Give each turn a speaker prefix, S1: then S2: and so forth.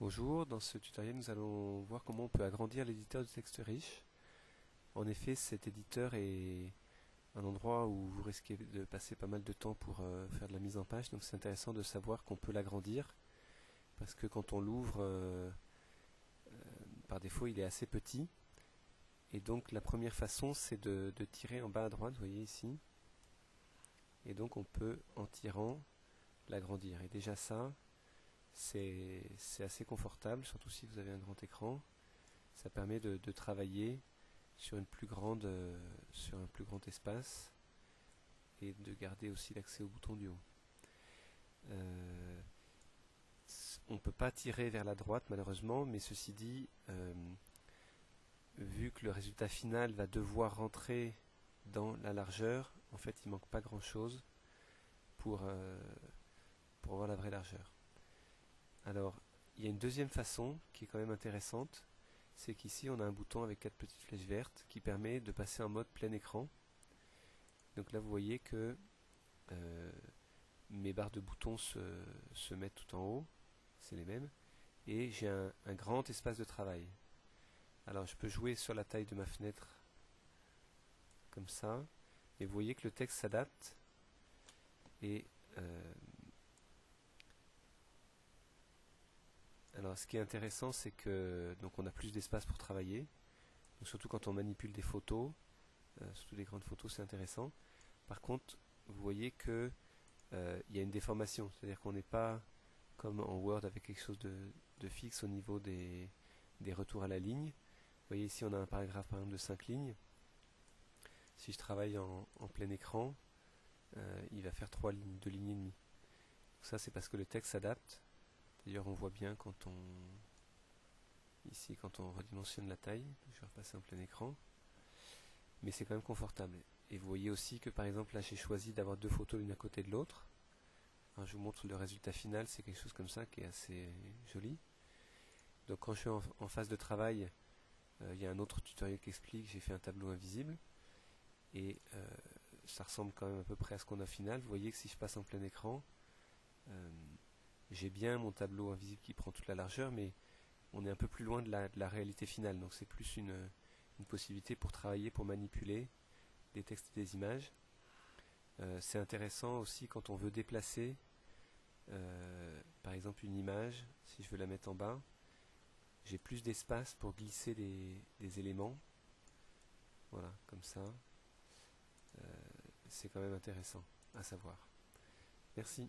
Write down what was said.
S1: Bonjour, dans ce tutoriel nous allons voir comment on peut agrandir l'éditeur de texte riche. En effet, cet éditeur est un endroit où vous risquez de passer pas mal de temps pour faire de la mise en page, donc c'est intéressant de savoir qu'on peut l'agrandir, parce que quand on l'ouvre, par défaut il est assez petit, et donc la première façon c'est de tirer en bas à droite, vous voyez ici, et donc on peut en tirant l'agrandir, et déjà ça, c'est assez confortable, surtout si vous avez un grand écran. Ça permet de travailler sur un plus grand espace et de garder aussi l'accès au bouton du haut. On ne peut pas tirer vers la droite malheureusement, mais ceci dit, vu que le résultat final va devoir rentrer dans la largeur, en fait il ne manque pas grand chose pour avoir la vraie largeur. Alors, il y a une deuxième façon qui est quand même intéressante, c'est qu'ici on a un bouton avec 4 petites flèches vertes qui permet de passer en mode plein écran. Donc là vous voyez que mes barres de boutons se mettent tout en haut, c'est les mêmes, et j'ai un grand espace de travail. Alors je peux jouer sur la taille de ma fenêtre comme ça, et vous voyez que le texte s'adapte, et alors ce qui est intéressant c'est que donc on a plus d'espace pour travailler, donc surtout quand on manipule des photos, surtout des grandes photos c'est intéressant. Par contre vous voyez que il y a une déformation, c'est-à-dire qu'on n'est pas comme en Word avec quelque chose de fixe au niveau des retours à la ligne. Vous voyez ici on a un paragraphe par exemple de 5 lignes. Si je travaille en plein écran, il va faire 2 lignes et demie. Donc ça c'est parce que le texte s'adapte. D'ailleurs on voit bien quand on redimensionne la taille. Je vais repasser en plein écran. Mais c'est quand même confortable. Et vous voyez aussi que par exemple là j'ai choisi d'avoir 2 photos l'une à côté de l'autre. Alors, je vous montre le résultat final, c'est quelque chose comme ça qui est assez joli. Donc quand je suis en phase de travail, il y a un autre tutoriel qui explique, j'ai fait un tableau invisible. Et ça ressemble quand même à peu près à ce qu'on a au final. Vous voyez que si je passe en plein écran, j'ai bien mon tableau invisible qui prend toute la largeur, mais on est un peu plus loin de la réalité finale. Donc c'est plus une possibilité pour travailler, pour manipuler des textes et des images. C'est intéressant aussi quand on veut déplacer par exemple une image, si je veux la mettre en bas, j'ai plus d'espace pour glisser des éléments. Voilà, comme ça. C'est quand même intéressant à savoir. Merci.